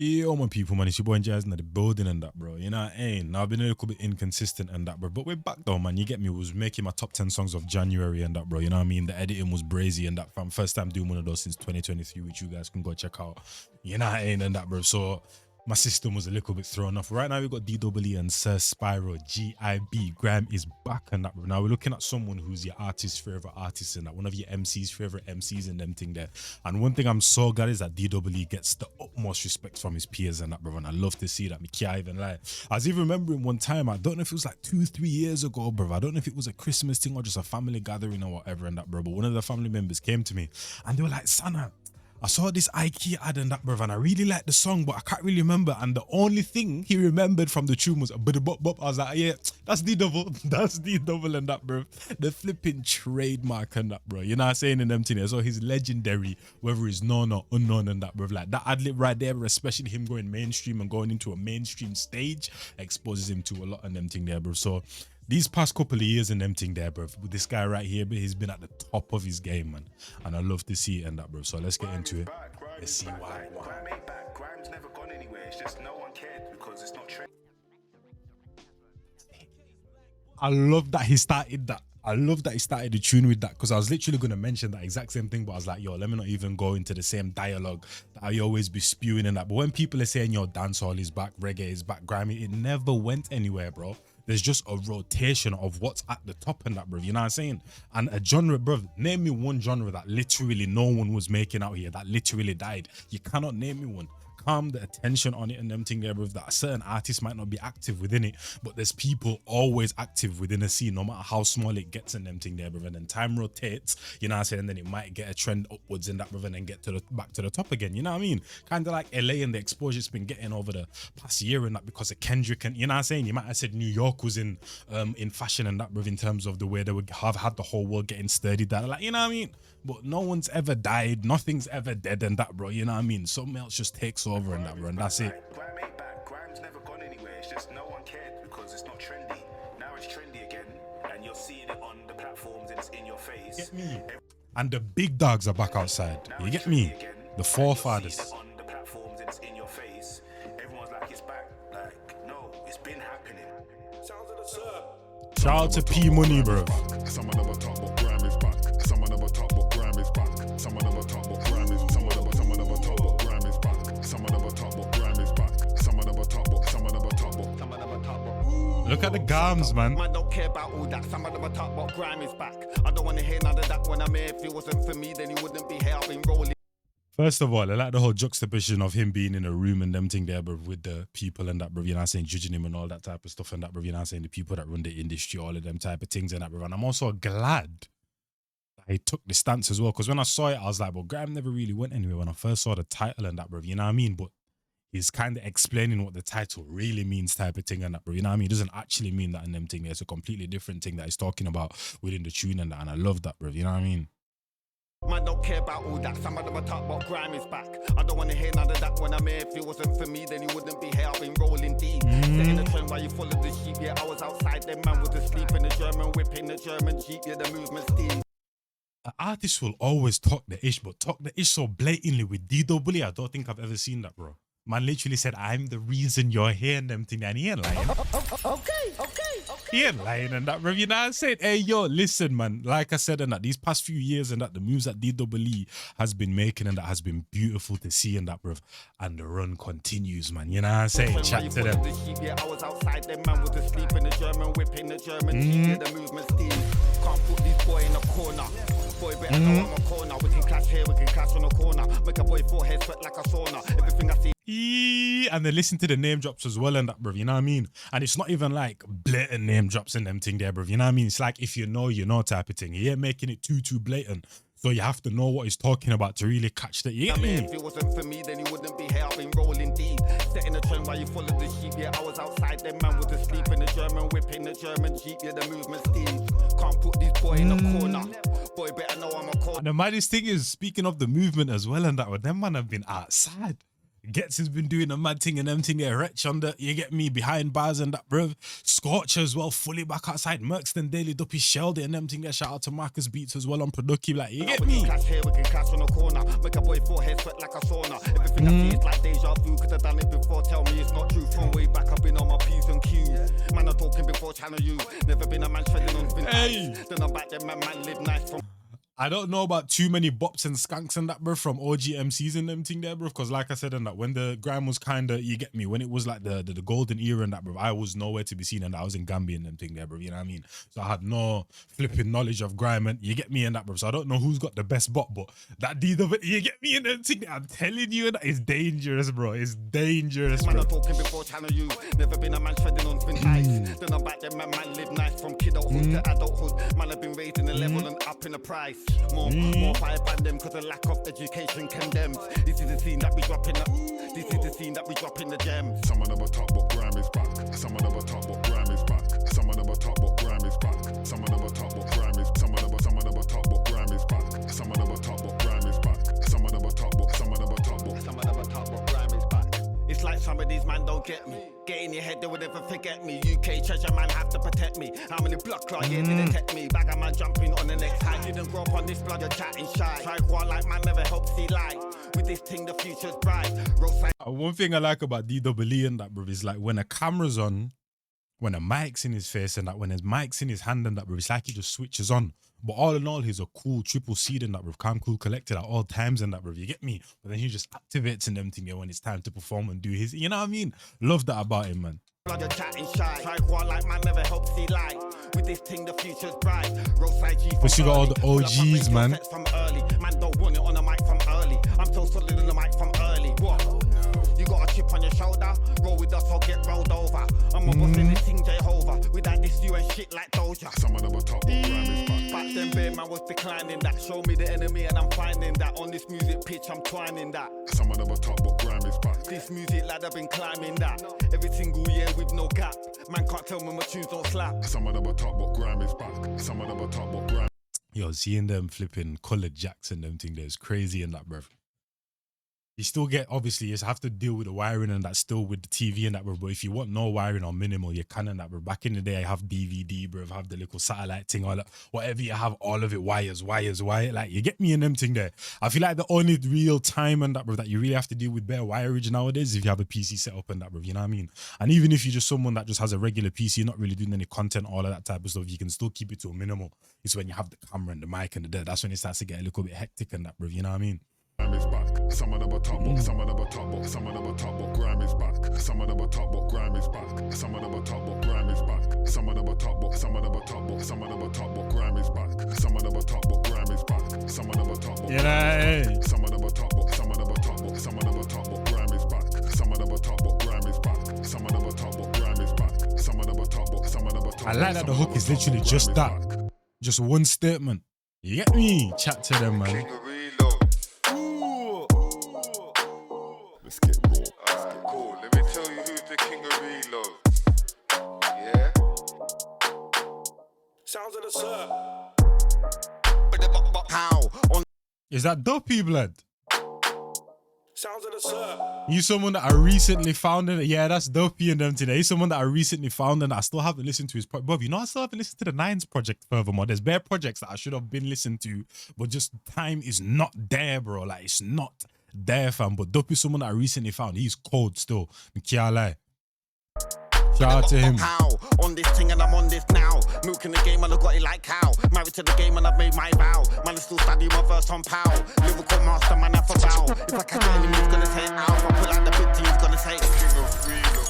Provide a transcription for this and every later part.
Yo, my people, man, it's your boy Njies in the building and that, bro. You know what I mean? Now, I've been a little bit inconsistent and that, bro. But we're back though, man. You get me? Was making my top 10 songs of January and that, bro. You know what I mean? The editing was brazy and that, fam. First time doing one of those since 2023, which you guys can go check out. You know what I mean? And that, bro. So my system was a little bit thrown off. Right now, we got DWE and Sir Spyro, G.I.B. Grime is back and that, bro. Now, we're looking at someone who's your artist's favorite artist and that, one of your MC's favorite MCs and them thing there. And one thing I'm so glad is that DWE gets the utmost respect from his peers and that, bro. And I love to see that. Me can't even lie. I was even remembering one time, I don't know if it was like 2-3 years ago, bro. I don't know if it was a Christmas thing or just a family gathering or whatever and that, bro. But one of the family members came to me and they were like, Sana, I saw this IKEA ad and that, bruv, and I really liked the song, but I can't really remember. And the only thing he remembered from the tune was but bop bop. I was like, yeah, that's the double, that's the double and that, bruv. The flipping trademark and that, bro. You know what I'm saying in them things. So he's legendary, whether he's known or unknown and that, bruv. Like that ad lib right there, especially him going mainstream and going into a mainstream stage, exposes him to a lot of them thing there, bruv. So these past couple of years and them thing there, bro, with this guy right here, but he's been at the top of his game, man. And I love to see it and that, bro. So let's get into it. Let's see why. Grime ain't back. Grime's never gone anywhere. It's just no one cared because it's not true. I love that he started that. I love that he started the tune with that because I was literally going to mention that exact same thing, but I was like, yo, let me not even go into the same dialogue that I always be spewing in that. But when people are saying, yo, dancehall is back, reggae is back, grimy, it never went anywhere, bro. There's just a rotation of what's at the top and that, bro. You know what I'm saying? And a genre, bro, name me one genre that literally no one was making out here, that literally died. You cannot name me one. Calm the attention on it and them thing there, bro. That certain artists might not be active within it, but there's people always active within a scene, no matter how small it gets and them thing there, bro. And then time rotates, you know what I'm saying? And then it might get a trend upwards in that, bro, and then get to the back to the top again. You know what I mean? Kind of like LA and the exposure it's been getting over the past year and that because of Kendrick and you know what I'm saying? You might have said New York was in fashion and that, bro, in terms of the way they would have had the whole world getting sturdy that, like, you know what I mean? But no one's ever died, nothing's ever dead and that, bro. You know what I mean? Something else just takes over and that, bro, and that's it. Grime ain't back. Grime's never gone anywhere. It's just no one cared because it's not trendy. Now it's trendy again, and you're seeing it on the platforms and it's in your face. Get me? And the big dogs are back outside. You get me? The forefathers. On the platforms and it's in your face. Everyone's like, it's back. Like, no, it's been happening. Sounds of the sir. Shout out to P Money, bro. Some of them are talk about Grime is back. Some of them are talk about Grime is back. Some of them are talk about Grime is. Some of them are talk about Grime is back. Some of them are talk about Grime is back. Some of them are talk about. Some of them are talk about. Some of them are talk about. Look at the gams, man. Man don't care about all that. Some of them are talk about Grime is back. I don't want to hear none of that when I'm here. If it wasn't for me, then he wouldn't be here. I've been rolling. First of all, I like the whole juxtaposition of him being in a room and them thing there, bro, with the people and that, bro, you know what I'm saying, judging him and all that type of stuff and that, bro, you know what I'm saying, the people that run the industry, all of them type of things and that, bro. And I'm also glad that he took the stance as well, because when I saw it, I was like, well, Grime never really went anywhere when I first saw the title and that, bro, you know what I mean? But he's kind of explaining what the title really means type of thing and that, bro, you know what I mean? It doesn't actually mean that in them thing. It's a completely different thing that he's talking about within the tune and that, and I love that, bro, you know what I mean? Man don't care about all that. Some of them are talk about Grime is back. I don't want to hear none of that when I'm here. If it wasn't for me, then he wouldn't be here. I've been rolling deep. Setting the trend while you follow the sheep. Yeah, I was outside. Them man was asleep in the German whip in the German Jeep. Yeah, the movement steam. An artist will always talk the ish, but talk the ish so blatantly with DWE, I don't think I've ever seen that, bro. Man literally said, I'm the reason you're here and them thing, and he ain't lying. Okay. He ain't lying and that, bro. You know what I'm saying? Hey, yo, listen, man. Like I said, and that these past few years and that the moves that DWE has been making and that has been beautiful to see and that, bro. And the run continues, man. You know what I'm saying? Chat to them. Yeah, I was outside. Them man was asleep in the German whip in the German Jeep. Yeah, the movement steam. Can't put this boy in a corner. Boy better know I'm a corner. We can clash here, we can clash on a corner. Make a boy forehead sweat like a sauna. Everything I see. And then listen to the name drops as well and that, bro, you know what I mean? And it's not even like blatant name drops and them thing there, bro, you know what I mean? It's like if you know type of thing. He ain't making it too blatant, so you have to know what he's talking about to really catch that. You get me? If it wasn't for me, then he wouldn't be here. I've been rolling deep, setting the trend while you follow the sheep. Yeah, I was outside. Them man was asleep in the German whip in the German Jeep. Yeah, the movement steam. Can't put this boy in a corner. Boy better know I'm a corner. And the maddest thing is, speaking of the movement as well and that, them man have been outside. Gets has been doing a mad thing and them thing there, Wretch on the, you get me, behind bars and that, bruv. Scorcher as well, fully back outside. Merkston Daily Duppy shelled it and them thing there. Shout out to Marcus Beats as well on Productive, like, you get me? We can clash here, we can clash on a corner. Make a boy before, hair sweat like a sauna. Everything I see is like deja vu, cause I done it before. Tell me it's not true. From way back, I've been on my P's and Q's. Man, I'm talking before channel U. Never been a man treading on thin ice. Then I'm back there, man live nice from. I don't know about too many bops and skanks and that, bro, from OG MCs and them thing there, bro. Because like I said, and that when the grime was kind of, you get me, when it was like the golden era and that, bro, I was nowhere to be seen and I was in Gambia and them thing there, bro. You know what I mean? So I had no flipping knowledge of grime and you get me in that, bro. So I don't know who's got the best bop, but that deed of it, you get me in them thing there. I'm telling you, that is dangerous, bro. It's dangerous, bro. Man, I'm talking before channel U. Never been a man treading on thin ice. Then I'm back there, man live nice from kidulthood to adulthood. Man, I've been raised in the level and up in the price. More fire ban them cause the lack of education condemns. This is the scene that we drop in the. This is the scene that we drop in the gems. Some of them are top, but Grime is back. Some of them are top, but Grime is back. Some of them are top, but Grime is back. Some of them are top, but Grime is. Some of them are top, but Grime is back. Some of them are top, but Grime is back. Some of them are top, but some of them are top, but some of them are top, but Grime is back. It's like some of these man don't get me. Get in your head, they would never forget me. UK treasure man have to protect me. How many blood clot yeah didn't detect me? Bagger man jumping on the next high. Didn't grow up on this blood, you're chatting shy. Try go on like man never helped see light. With this thing, the future's bright. Roadside. One thing I like about DWE and that, bro, is like when a camera's on, when a mic's in his face and that, when his mic's in his hand and that, bro, it's like he just switches on. But all in all, he's a cool triple seed in that, bro. Calm, cool, collected at all times in that, bro. You get me? But then he just activates in them thing when it's time to perform and do his, you know what I mean? Love that about him, man. You're chatting shy. Try go on like man never helped see light. With this thing, the future's bright. Roadside G. But you got all the OGs, man. From early. Man don't want it on the mic from early. I'm so solid on the mic from early. What? You got a chip on your shoulder? Roll with us or get rolled over. I'm a boss in this thing, Jehovah. Without this, you ain't shit like Doja. some of them are top, but Grime is back. Back then, bear man was declining that. Show me the enemy and I'm finding that. On this music pitch, I'm twining that. Some of them are top, but Grime is back. This music lad, I've been climbing that. Every single year with no gap. Man can't tell me my tunes don't slap. Some of them are top, but Grime is back. Some of them are top, but Grime. Yo, seeing them flipping colored jacks and them thing there is crazy in that, bro. You still get, obviously, you have to deal with the wiring and that still with the TV and that, bro. But if you want no wiring or minimal, you can and that, bro. Back in the day, I have DVD, bro. I have the little satellite thing, all that. Whatever you have, all of it, wires. Like, you get me in them thing there. I feel like the only real time and that, bro, that you really have to deal with bare wireage nowadays is if you have a PC set up and that, bro. You know what I mean? And even if you're just someone that just has a regular PC, not really doing any content, all of that type of stuff, you can still keep it to a minimal. It's when you have the camera and the mic and the dead. That's when it starts to get a little bit hectic and that, bro. You know what I mean? Grime is back. Some of them are top, but some of them are top, but some of them are top, but Grime is back. Some of them are top, but Grime is back. Some of them are top, but Grime is back. Some of them are top, but some of them are top, but some of them are top, but Grime is back. Some of them are top, but Grime is back. Some of them are top, but some of them are top, but some of them are top, but some of them are top, but Grime is back. Some of them are top, but Grime is back. Some of them are top, but Grime is back. Some of them are top, but some of them are top. I like that the hook is literally just that. Just one statement. You get me? Chat to them, man. Let's get raw. Alright, cool. Let me tell you who's the king of reload. Yeah? Sounds of the surf. How? On Is that Dopey, blood? Sounds of the surf. You someone that I recently found in it. Yeah, that's Dopey and them today. He's someone that I recently found and I still haven't listened to his project. Bro, you know, I still haven't listened to the Nines project furthermore. There's bare projects that I should have been listened to, but just time is not there, bro. Like, it's not there, fam. But Dopey is someone that I recently found. He's cold still. I can't lie. Shout out to him. How? On this thing and I'm on this now. Milking the game and I got it like cow. Married to the game and I've made my vow. Man, I still study my verse on pow. Lyrical master, man, I for bow. If I catch an enemy, he's gonna say ow. If I pull out the big T, he's gonna say King of reload.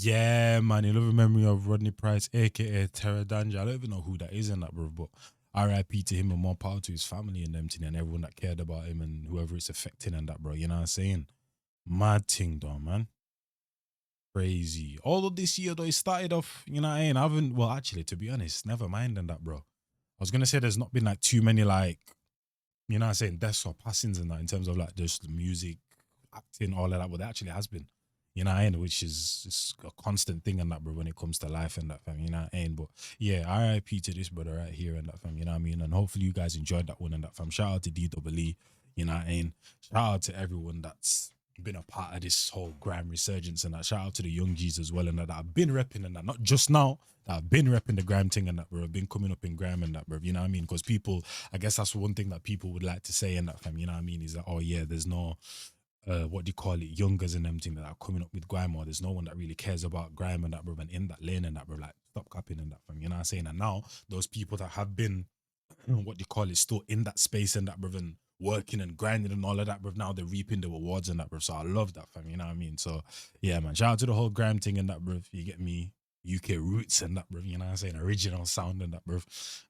Yeah, man. You love the memory of Rodney Price, aka Terra Danja. I don't even know who that is in that, bro. But RIP to him and more power to his family and them thing and everyone that cared about him and whoever it's affecting and that, bro. You know what I'm saying? Mad thing, though, man. Crazy. All of this year, though, it started off, you know what I mean? I haven't, well, actually, to be honest, never mind and that, bro. I was going to say there's not been like too many, like, you know what I'm saying, deaths or passings and that in terms of like just the music, acting, all of that, but there actually has been. You know what I mean? Which is it's a constant thing and that, bro, when it comes to life and that, fam. You know what I mean? But yeah, RIP to this brother right here and that, fam. You know what I mean? And hopefully you guys enjoyed that one and that, fam. Shout out to DWE. You know what I mean? Shout out to everyone that's been a part of this whole grime resurgence and that. Shout out to the young G's as well and that I've been repping and that, not just now, that I've been repping the grime thing and that, bro. I've been coming up in grime and that, bro. You know what I mean? Because people, I guess that's one thing that people would like to say and that, fam. You know what I mean? Is that, oh yeah, there's no, what do you call it, youngers and them thing that are coming up with grime, or there's no one that really cares about grime and that, bro. And in that lane and that, bro, like stop capping and that, fam. You know what I'm saying? And now those people that have been, what do you call it, still in that space and that, bro, and working and grinding and all of that, bro. Now they're reaping the rewards and that, bro. So I love that, fam. You know what I mean? So yeah, man. Shout out to the whole grime thing and that, bro. You get me? UK roots and that, bro. You know what I'm saying? Original sound and that, bro.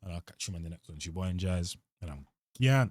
And I'll catch you on the next one. It's your boy Njies, and I'm Kian.